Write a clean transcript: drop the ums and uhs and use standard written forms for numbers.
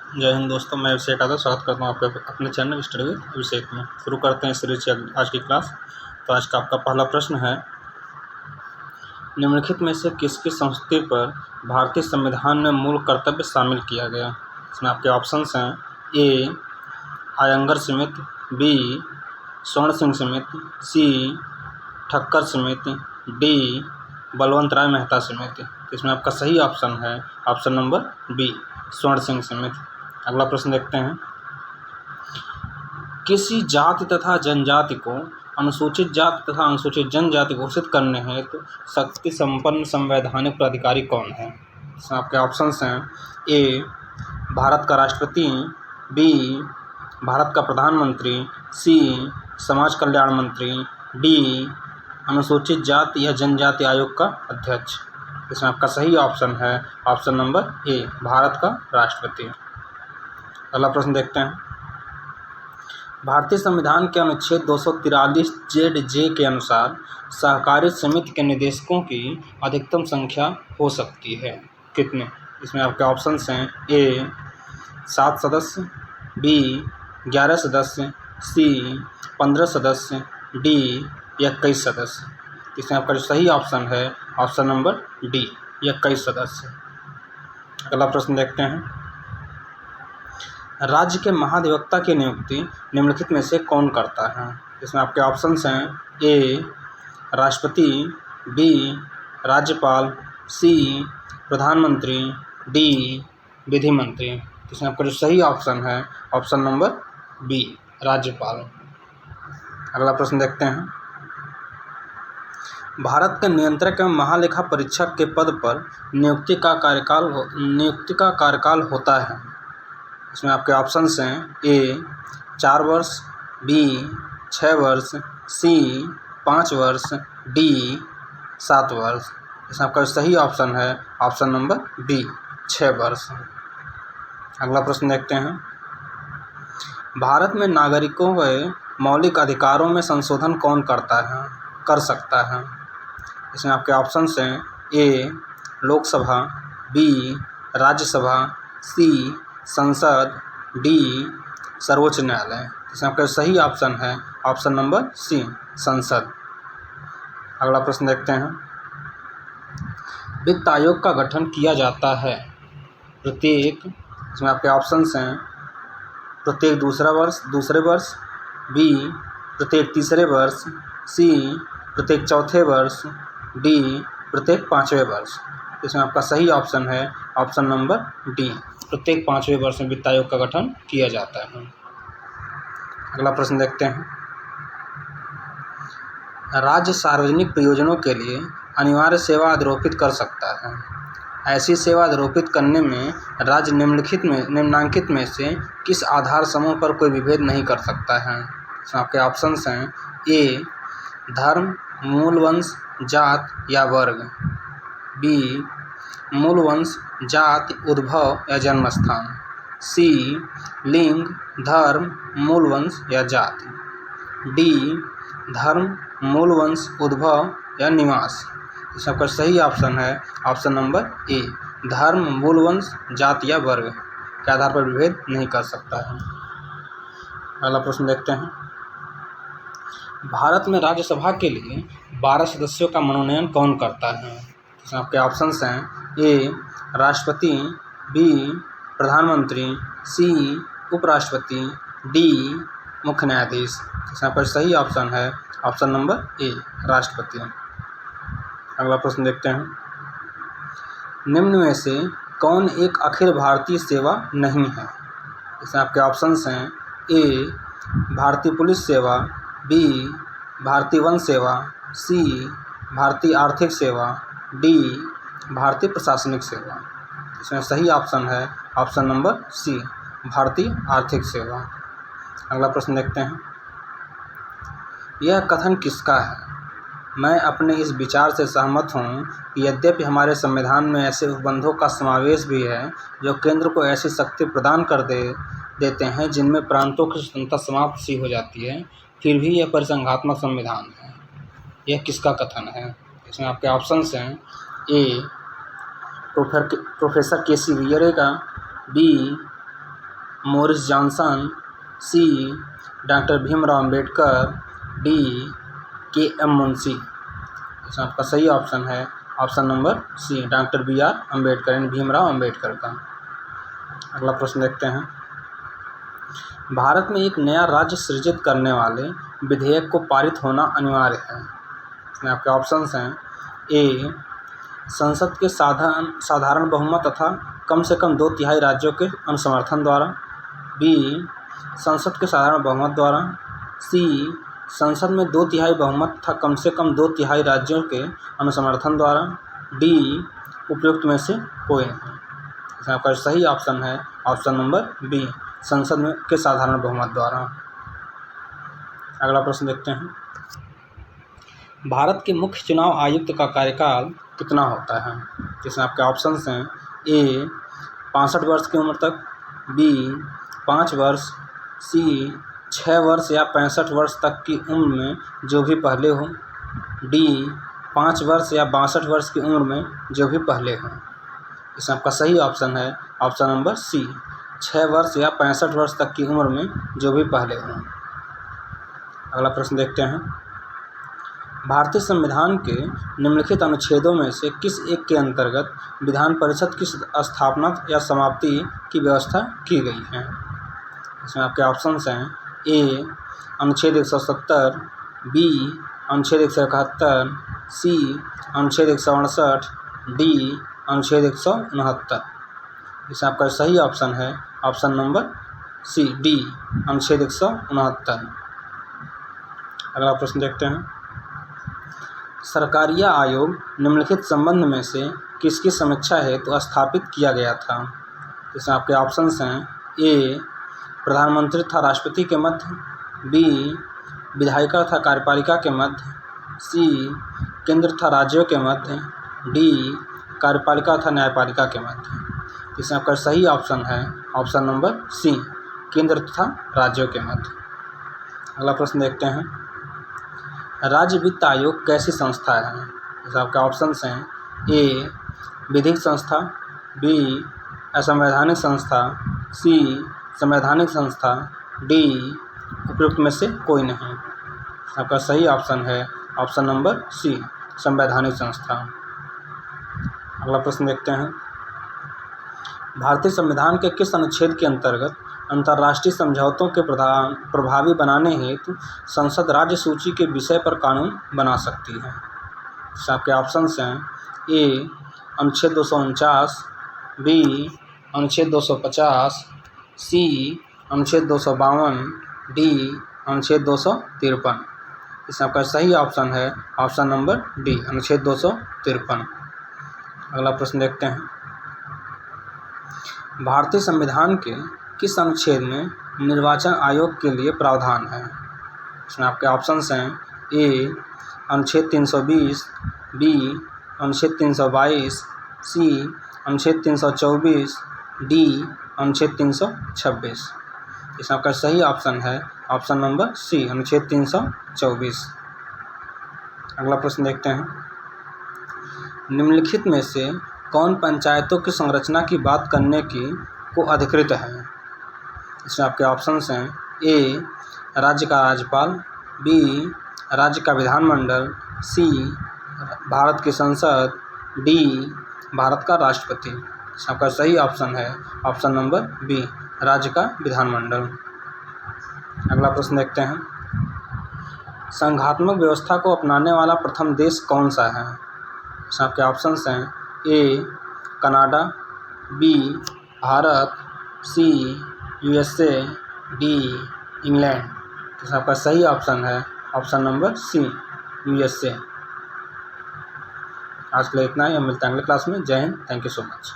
जय हिंद दोस्तों, मैं अभिषेक यादव स्वागत करता हूँ आपके अपने चैनल स्टडी विद अभिषेक में। शुरू करते हैं सीरीज की आज की क्लास। तो आज का आपका पहला प्रश्न है, निम्नलिखित में से किसकी संस्तुति पर भारतीय संविधान में मूल कर्तव्य शामिल किया गया। इसमें आपके ऑप्शंस हैं, ए आयंगर समित, बी स्वर्ण सिंह समित, सी ठक्कर समिति, डी बलवंत राय मेहता समिति। इसमें आपका सही ऑप्शन है ऑप्शन नंबर बी स्वर्ण सिंह समिति। अगला प्रश्न देखते हैं, किसी जाति तथा जनजाति को अनुसूचित जाति तथा अनुसूचित जनजाति घोषित करने हेतु शक्ति संपन्न संवैधानिक प्राधिकारी कौन है। इसमें आपके ऑप्शंस हैं, ए भारत का राष्ट्रपति, बी भारत का प्रधानमंत्री, सी समाज कल्याण मंत्री, डी अनुसूचित जाति या जनजाति आयोग का अध्यक्ष। इसमें आपका सही ऑप्शन है ऑप्शन नंबर ए भारत का राष्ट्रपति। अगला प्रश्न देखते हैं, भारतीय संविधान के अनुच्छेद 243 ZJ के अनुसार सहकारी समिति के निदेशकों की अधिकतम संख्या हो सकती है कितने। इसमें आपके ऑप्शंस हैं, ए 7 सदस्य, बी 11 सदस्य, सी 15 सदस्य, डी 21 सदस्य। इसमें आपका जो सही ऑप्शन है ऑप्शन नंबर डी 21 सदस्य। अगला प्रश्न देखते हैं, राज्य के महाधिवक्ता की नियुक्ति निम्नलिखित में से कौन करता है। इसमें आपके ऑप्शंस हैं, ए राष्ट्रपति, बी राज्यपाल, सी प्रधानमंत्री, डी विधि मंत्री। इसमें आपका जो सही ऑप्शन है ऑप्शन नंबर बी राज्यपाल। अगला प्रश्न देखते हैं, भारत के नियंत्रक एवं महालेखा परीक्षक के पद पर नियुक्ति का कार्यकाल होता है। इसमें आपके ऑप्शंस हैं, ए 4 वर्ष, बी 6 वर्ष, सी 5 वर्ष, डी 7 वर्ष। इसमें आपका सही ऑप्शन है ऑप्शन नंबर बी 6 वर्ष। अगला प्रश्न देखते हैं, भारत में नागरिकों के मौलिक अधिकारों में संशोधन कौन कर सकता है। इसमें आपके ऑप्शंस हैं, ए लोकसभा, बी राज्यसभा, सी संसद, डी सर्वोच्च न्यायालय। इसमें आपका सही ऑप्शन है ऑप्शन नंबर सी संसद। अगला प्रश्न देखते हैं, वित्त आयोग का गठन किया जाता है प्रत्येक। इसमें आपके ऑप्शंस हैं, प्रत्येक दूसरे वर्ष, बी प्रत्येक तीसरे वर्ष, सी प्रत्येक चौथे वर्ष, डी प्रत्येक 5वें वर्ष। इसमें आपका सही ऑप्शन है ऑप्शन नंबर डी प्रत्येक 5वें वर्ष में वित्त आयोग का गठन किया जाता है। अगला प्रश्न देखते हैं, राज्य सार्वजनिक प्रयोजनों के लिए अनिवार्य सेवा अधिरोपित कर सकता है। ऐसी सेवा अधिरोपित करने में राज्य निम्नलिखित में से किस आधार समूह पर कोई विभेद नहीं कर सकता है। इसमें आपके ऑप्शंस हैं, ए धर्म, मूल वंश, जात या वर्ग, बी मूल वंश, जाति, उद्भव या जन्म स्थान, सी लिंग, धर्म, मूल वंश या जाति, डी धर्म, मूल वंश, उद्भव या निवास। इसका आपका सही ऑप्शन है ऑप्शन नंबर ए धर्म, मूल वंश, जाति या वर्ग के आधार पर विभेद नहीं कर सकता है। अगला प्रश्न देखते हैं, भारत में राज्यसभा के लिए 12 सदस्यों का मनोनयन कौन करता है। इसमें आपके ऑप्शंस हैं, ए राष्ट्रपति, बी प्रधानमंत्री, सी उपराष्ट्रपति, डी मुख्य न्यायाधीश। इसमें आपका सही ऑप्शन है ऑप्शन नंबर ए राष्ट्रपति। अगला प्रश्न देखते हैं, निम्न में से कौन एक अखिल भारतीय सेवा नहीं है। इसमें आपके ऑप्शंस हैं, ए भारतीय पुलिस सेवा, बी भारतीय वन सेवा, सी भारतीय आर्थिक सेवा, डी भारतीय प्रशासनिक सेवा। इसमें सही ऑप्शन है ऑप्शन नंबर सी भारतीय आर्थिक सेवा। अगला प्रश्न देखते हैं, यह कथन किसका है। मैं अपने इस विचार से सहमत हूँ कि यद्यपि हमारे संविधान में ऐसे उपबंधों का समावेश भी है जो केंद्र को ऐसी शक्ति प्रदान कर देते हैं जिनमें प्रांतों की स्वतंत्रता समाप्त सी हो जाती है, फिर भी यह परिसंघात्मक संविधान है। यह किसका कथन है। इसमें आपके ऑप्शंस हैं, ए प्रोफेसर KC वियरे का, B Morris Johnson, C doctor Bhimrao Ambedkar, D K M. Munshi. इसमें आपका सही ऑप्शन है option number C, doctor B R. Ambedkar यानी भीमराव अम्बेडकर का। अगला प्रश्न देखते हैं। भारत में एक नया राज्य सृजित करने वाले विधेयक को पारित होना अनिवार्य है। इसमें आपके ऑप्शंस हैं ए संसद के साधारण बहुमत तथा कम से कम 2/3 राज्यों के अनुसमर्थन द्वारा, बी संसद के साधारण बहुमत द्वारा, सी संसद में 2/3 बहुमत तथा कम से कम 2/3 राज्यों के अनुसमर्थन द्वारा, डी उपयुक्त में से कोई नहीं। इसमें आपका सही ऑप्शन है ऑप्शन नंबर बी, संसद में के साधारण बहुमत द्वारा। अगला प्रश्न देखते हैं। भारत के मुख्य चुनाव आयुक्त का कार्यकाल कितना होता है? जिसमें आपके ऑप्शंस हैं ए 65 वर्ष की उम्र तक, बी 5 वर्ष, सी 6 वर्ष या 65 वर्ष तक की उम्र में जो भी पहले हो, डी 5 वर्ष या 62 वर्ष की उम्र में जो भी पहले हो। इसमें आपका सही ऑप्शन है ऑप्शन नंबर सी, 6 वर्ष या 65 वर्ष तक की उम्र में जो भी पहले हो। अगला प्रश्न देखते हैं। भारतीय संविधान के निम्नलिखित अनुच्छेदों में से किस एक के अंतर्गत विधान परिषद की स्थापना या समाप्ति की व्यवस्था की गई है? इसमें आपके ऑप्शंस हैं ए अनुच्छेद 170, बी अनुच्छेद 171, सी अनुच्छेद 168, डी अनुच्छेद 169। इसमें आपका सही ऑप्शन है ऑप्शन नंबर सी, डी अनुच्छेद 169। अगला प्रश्न देखते हैं। सरकारिया आयोग निम्नलिखित संबंध में से किसकी समीक्षा हेतु स्थापित किया गया था? इसमें आपके ऑप्शंस हैं ए प्रधानमंत्री तथा राष्ट्रपति के मध्य, बी विधायिका तथा कार्यपालिका के मध्य, सी केंद्र तथा राज्यों के मध्य, डी कार्यपालिका तथा न्यायपालिका के मध्य। इसमें आपका सही ऑप्शन है ऑप्शन नंबर सी, केंद्र तथा राज्यों के मध्य। अगला प्रश्न देखते हैं। राज्य वित्त आयोग कैसी संस्था है? इसमें आपके ऑप्शंस हैं ए विधिक संस्था, बी असंवैधानिक संस्था, सी संवैधानिक संस्था, डी उपयुक्त में से कोई नहीं। आपका सही ऑप्शन है ऑप्शन नंबर सी, संवैधानिक संस्था। अगला प्रश्न देखते हैं। भारतीय संविधान के किस अनुच्छेद के अंतर्गत अंतर्राष्ट्रीय समझौतों के प्रभावी बनाने हेतु संसद राज्य सूची के विषय पर कानून बना सकती है? आपके ऑप्शंस हैं ए अनुच्छेद 249, बी अनुच्छेद 250, सी अनुच्छेद 252, डी अनुच्छेद 253। इसमें आपका सही ऑप्शन है ऑप्शन नंबर डी, अनुच्छेद 253। अगला प्रश्न देखते हैं। भारतीय संविधान के किस अनुच्छेद में निर्वाचन आयोग के लिए प्रावधान है? इसमें आपके ऑप्शंस हैं ए अनुच्छेद 320, बी अनुच्छेद 322, सी अनुच्छेद 324, डी अनुच्छेद 326। इसमें आपका सही ऑप्शन है ऑप्शन नंबर सी, अनुच्छेद 324। अगला प्रश्न देखते हैं। निम्नलिखित में से कौन पंचायतों की संरचना की बात करने को अधिकृत है? इसमें आपके ऑप्शंस हैं ए राज्य का राज्यपाल, बी राज्य का विधानमंडल, सी भारत की संसद, डी भारत का राष्ट्रपति। आपका सही ऑप्शन है ऑप्शन नंबर बी, राज्य का विधानमंडल। अगला प्रश्न देखते हैं। संघात्मक व्यवस्था को अपनाने वाला प्रथम देश कौन सा है? इसमें आपके ऑप्शंस हैं A Canada, B Bharat, C USA, D England. तो आपका सही ऑप्शन है ऑप्शन नंबर सी, USA। आज के लिए इतना ही, हम मिलते हैं अगले क्लास में। जय Hind, thank you so much.